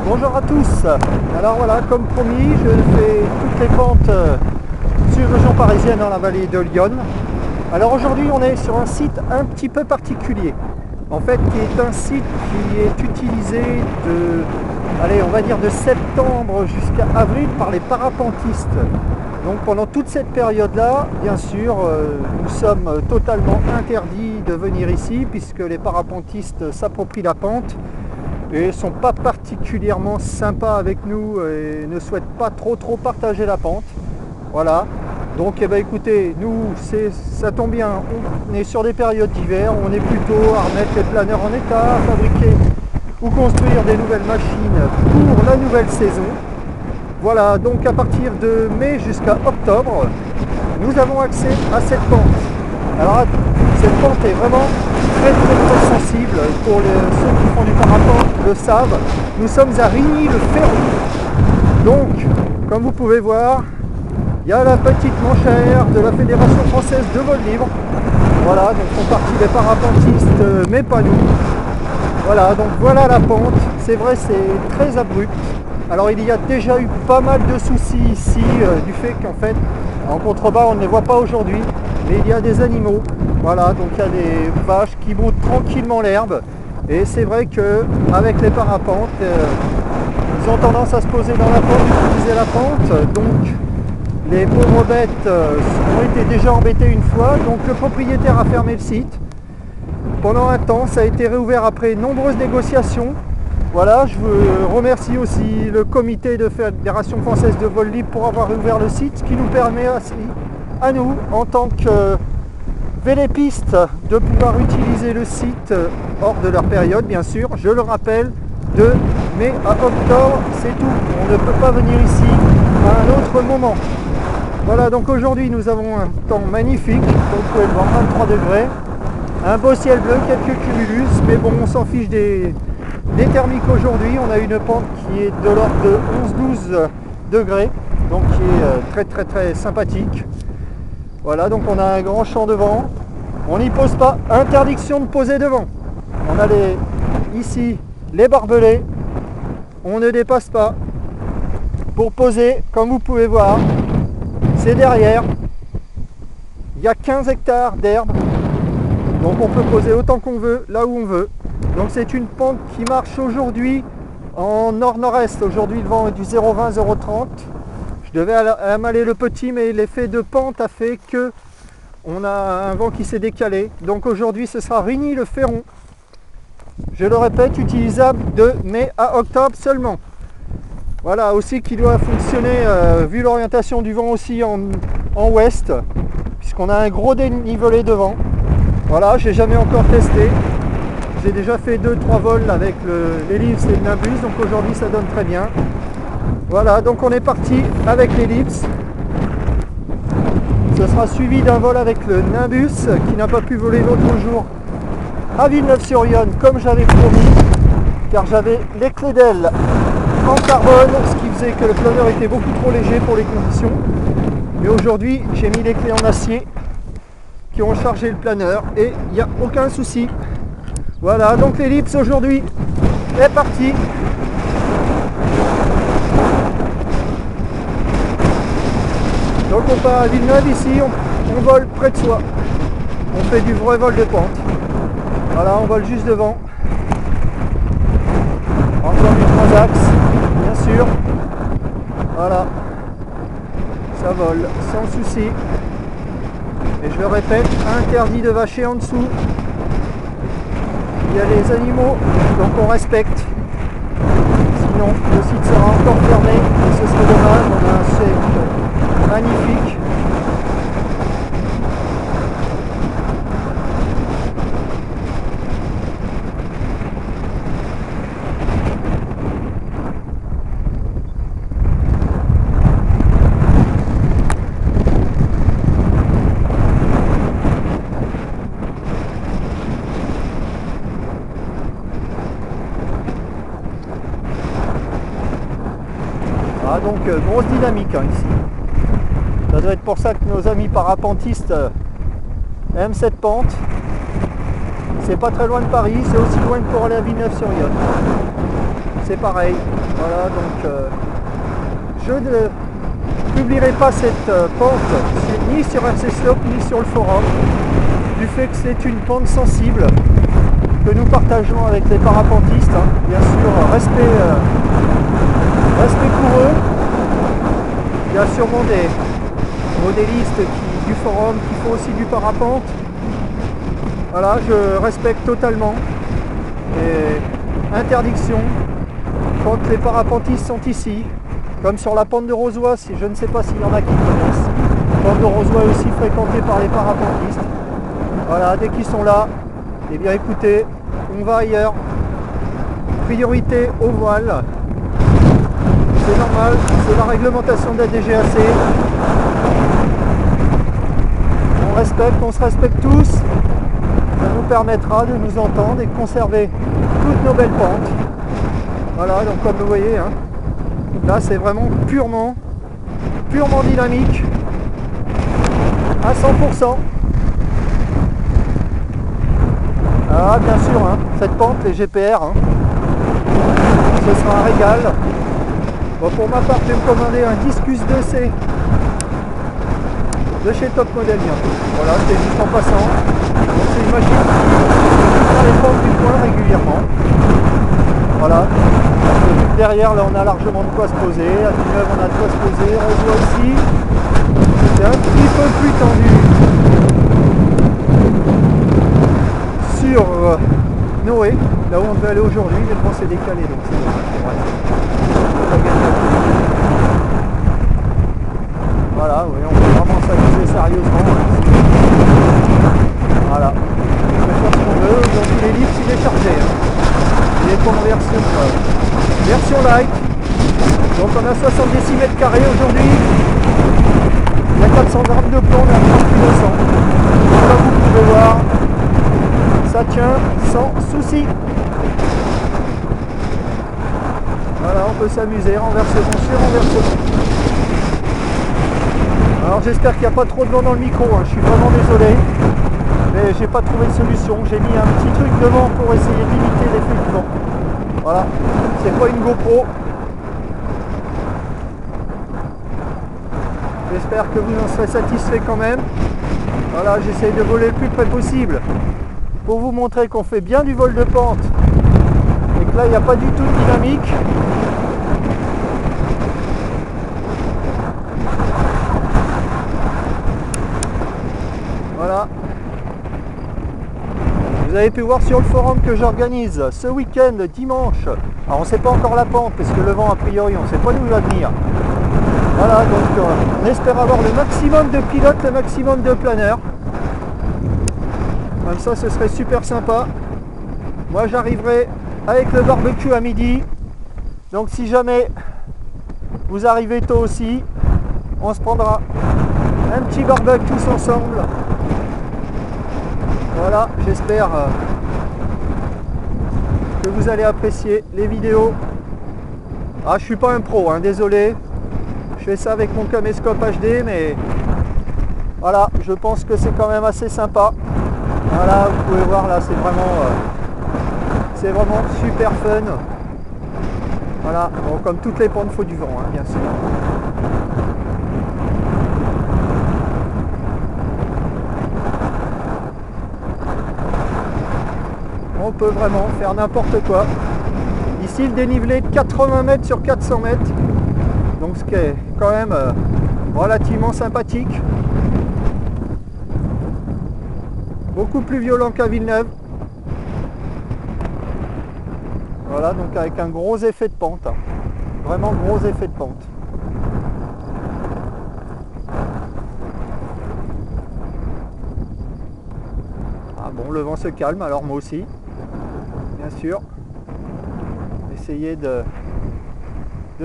Bonjour à tous. Alors voilà, comme promis, je fais toutes les pentes sur la région parisienne dans la vallée de Lyon. Alors aujourd'hui, on est sur un site un petit peu particulier. En fait, qui est un site qui est utilisé on va dire de septembre jusqu'à avril par les parapentistes. Donc pendant toute cette période-là, bien sûr, nous sommes totalement interdits de venir ici puisque les parapentistes s'approprient la pente et ne sont pas particulièrement sympas avec nous et ne souhaitent pas trop partager la pente. Voilà. Donc écoutez, nous ça tombe bien, on est sur des périodes d'hiver, on est plutôt à remettre les planeurs en état, à fabriquer ou construire des nouvelles machines pour la nouvelle saison. Voilà, donc à partir de mai jusqu'à octobre, nous avons accès à cette pente. Alors cette pente est vraiment très sensible. Pour ceux qui font du parapente le savent, nous sommes à Rigny-le-Ferron. Donc, comme vous pouvez voir, il y a la petite manchère de la Fédération française de vol libre. Voilà, donc font partie des parapentistes, mais pas nous. Voilà, donc voilà la pente. C'est vrai, c'est très abrupt. Alors il y a déjà eu pas mal de soucis ici du fait qu'en fait en contrebas on ne les voit pas aujourd'hui, mais il y a des animaux, voilà, donc il y a des vaches qui montent tranquillement l'herbe et c'est vrai que avec les parapentes ils ont tendance à se poser dans la pente, utiliser la pente, donc les pauvres bêtes ont été déjà embêtées une fois, donc le propriétaire a fermé le site. Pendant un temps, ça a été réouvert après nombreuses négociations. Voilà, je veux remercier aussi le comité de Fédération française de vol libre pour avoir ouvert le site, ce qui nous permet à nous, en tant que vélépistes, de pouvoir utiliser le site hors de leur période, bien sûr. Je le rappelle, de mai à octobre, c'est tout. On ne peut pas venir ici à un autre moment. Voilà, donc aujourd'hui nous avons un temps magnifique, comme vous pouvez le voir, 23 degrés. Un beau ciel bleu, quelques cumulus, mais bon, on s'en fiche des thermiques aujourd'hui. On a une pente qui est de l'ordre de 11-12 degrés, donc qui est très sympathique. Voilà, donc on a un grand champ devant. On n'y pose pas, interdiction de poser devant. On a ici les barbelés, on ne dépasse pas. Pour poser, comme vous pouvez voir, c'est derrière. Il y a 15 hectares d'herbe. Donc on peut poser autant qu'on veut, là où on veut. Donc c'est une pente qui marche aujourd'hui en nord-nord-est. Aujourd'hui le vent est du 0,20, 0,30. Je devais amaler le petit, mais l'effet de pente a fait que on a un vent qui s'est décalé. Donc aujourd'hui ce sera Rigny-le-Ferron. Je le répète, utilisable de mai à octobre seulement. Voilà, aussi qui doit fonctionner, vu l'orientation du vent aussi en ouest, puisqu'on a un gros dénivelé devant. Voilà, j'ai jamais encore testé. J'ai déjà fait 2-3 vols avec l'ellipse et le Nimbus, donc aujourd'hui ça donne très bien. Voilà, donc on est parti avec l'ellipse. Ce sera suivi d'un vol avec le Nimbus qui n'a pas pu voler l'autre jour à Villeneuve-sur-Yonne comme j'avais promis, car j'avais les clés d'aile en carbone, ce qui faisait que le planeur était beaucoup trop léger pour les conditions. Mais aujourd'hui j'ai mis les clés en acier qui ont chargé le planeur et il n'y a aucun souci. Voilà, donc l'ellipse aujourd'hui est partie. Donc on part à Villeneuve ici, on vole près de soi. On fait du vrai vol de pente. Voilà, on vole juste devant. Encore du transaxe, bien sûr. Voilà. Ça vole sans souci. Et je le répète, interdit de vacher en dessous. Il y a les animaux, donc on respecte. Sinon, le site sera encore fermé et ce serait dommage. On a un ciel magnifique. Ah, donc grosse dynamique ici. Ça doit être pour ça que nos amis parapentistes aiment cette pente. C'est pas très loin de Paris, c'est aussi loin que pour aller à Villeneuve-sur-Yonne. C'est pareil. Voilà, donc je ne publierai pas cette pente ni sur RC Slope ni sur le forum, du fait que c'est une pente sensible que nous partageons avec les parapentistes. Hein. Bien sûr, respect pour eux. Il y a sûrement des modélistes du forum qui font aussi du parapente. Voilà, je respecte totalement. Et interdiction quand les parapentistes sont ici, comme sur la pente de Rozoy, si je ne sais pas s'il y en a qui connaissent. La pente de Rozoy est aussi fréquentée par les parapentistes. Voilà, dès qu'ils sont là, eh bien écoutez, on va ailleurs. Priorité au voile. C'est normal, c'est la réglementation de la DGAC. On se respecte tous. Ça nous permettra de nous entendre et de conserver toutes nos belles pentes. Voilà, donc comme vous voyez, hein, là c'est vraiment purement dynamique à 100%. Ah bien sûr, hein, cette pente, les GPR, hein, ce sera un régal. Bon, pour ma part, je vais me commander un Discus 2C de chez Top Model bientôt. Voilà, c'est juste en passant. Donc c'est une machine qui prend les pentes du coin régulièrement. Voilà. Derrière, là, on a largement de quoi se poser. À Villeneuve, on a de quoi se poser. On voit aussi. C'est un petit peu plus tendu sur Noé, là où on devait aller aujourd'hui. Mais bon, c'est décalé, donc c'est dommage. Voilà, oui, on peut vraiment s'amuser sérieusement. Voilà. On peut faire ce qu'on veut. Aujourd'hui, l'ellipse, il est chargé. Hein. Il est en version light. Donc on a 70 mètres carrés aujourd'hui. Il y a 400 grammes de plomb, on est à 3200. Comme vous pouvez voir, ça tient sans souci. Voilà, on peut s'amuser, renversement sur renversement. Alors j'espère qu'il n'y a pas trop de vent dans le micro, hein. Je suis vraiment désolé. Mais j'ai pas trouvé de solution. J'ai mis un petit truc devant pour essayer de limiter l'effet du vent. Voilà, c'est pas une GoPro. J'espère que vous en serez satisfait quand même. Voilà, j'essaye de voler le plus près possible pour vous montrer qu'on fait bien du vol de pente et que là il n'y a pas du tout de dynamique. Voilà. Vous avez pu voir sur le forum que j'organise ce week-end dimanche. Alors on ne sait pas encore la pente parce que le vent a priori on ne sait pas d'où il va venir. Voilà, donc on espère avoir le maximum de pilotes, le maximum de planeurs. Comme ça ce serait super sympa. Moi j'arriverai avec le barbecue à midi. Donc si jamais vous arrivez tôt aussi, on se prendra un petit barbecue tous ensemble. Voilà, j'espère que vous allez apprécier les vidéos. Ah, je suis pas un pro, hein, désolé. Je fais ça avec mon caméscope HD, mais voilà, je pense que c'est quand même assez sympa. Voilà, vous pouvez voir là, c'est vraiment super fun. Voilà, bon, comme toutes les pentes, il faut du vent, hein, bien sûr. On peut vraiment faire n'importe quoi. Ici, le dénivelé de 80 mètres sur 400 mètres. Donc ce qui est quand même relativement sympathique. Beaucoup plus violent qu'à Villeneuve. Voilà, donc avec un gros effet de pente. Hein. Vraiment gros effet de pente. Ah bon, le vent se calme, alors moi aussi. Bien sûr. Essayer de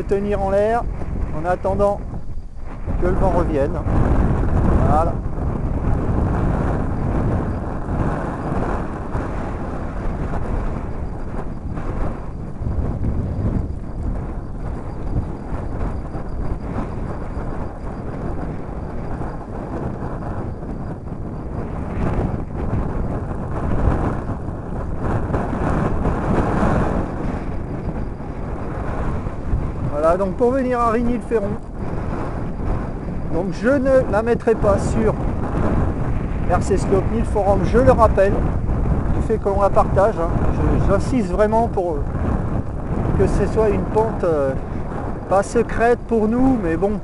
tenir en l'air en attendant que le vent revienne. Voilà. Voilà, donc pour venir à Rigny-le-Ferron, donc je ne la mettrai pas sur RC Slope ni le forum, je le rappelle, du fait qu'on la partage, hein. J'insiste vraiment pour que ce soit une pente pas secrète pour nous, mais bon,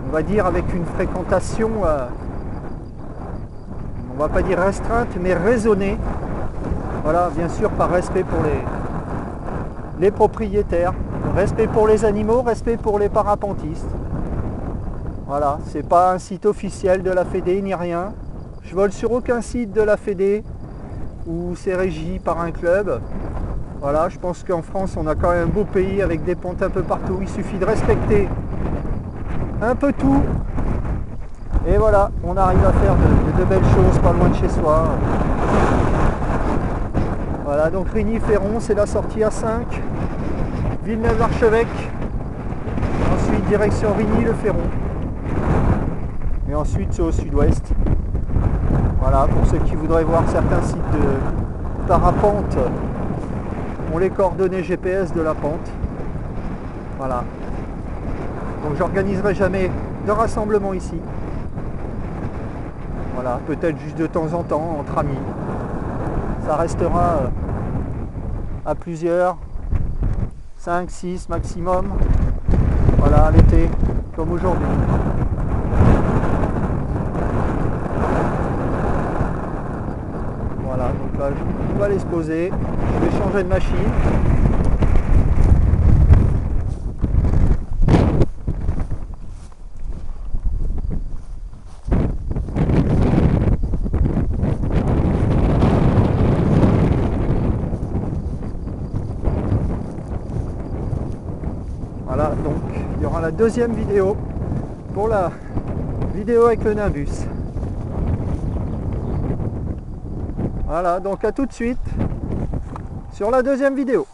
on va dire avec une fréquentation, on va pas dire restreinte, mais raisonnée. Voilà, bien sûr par respect pour les propriétaires, respect pour les animaux, respect pour les parapentistes. Voilà, c'est pas un site officiel de la Fédé ni rien. Je vole sur aucun site de la Fédé où c'est régi par un club. Voilà, je pense qu'en France on a quand même un beau pays avec des pontes un peu partout. Il suffit de respecter un peu tout. Et voilà, on arrive à faire de belles choses pas loin de chez soi. Voilà, donc Rigny-Ferron, c'est la sortie A5. Villeneuve-l'Archevêque. Ensuite, direction Rigny-le-Ferron. Et ensuite, c'est au sud-ouest. Voilà, pour ceux qui voudraient voir certains sites de parapente, ont les coordonnées GPS de la pente. Voilà. Donc, j'organiserai jamais de rassemblement ici. Voilà, peut-être juste de temps en temps, entre amis. Ça restera à plusieurs, 5, 6 maximum. Voilà, l'été, comme aujourd'hui. Voilà, donc là, on va aller se poser. Je vais changer de machine. Voilà, donc il y aura la deuxième vidéo pour la vidéo avec le Nimbus. Voilà, donc à tout de suite sur la deuxième vidéo.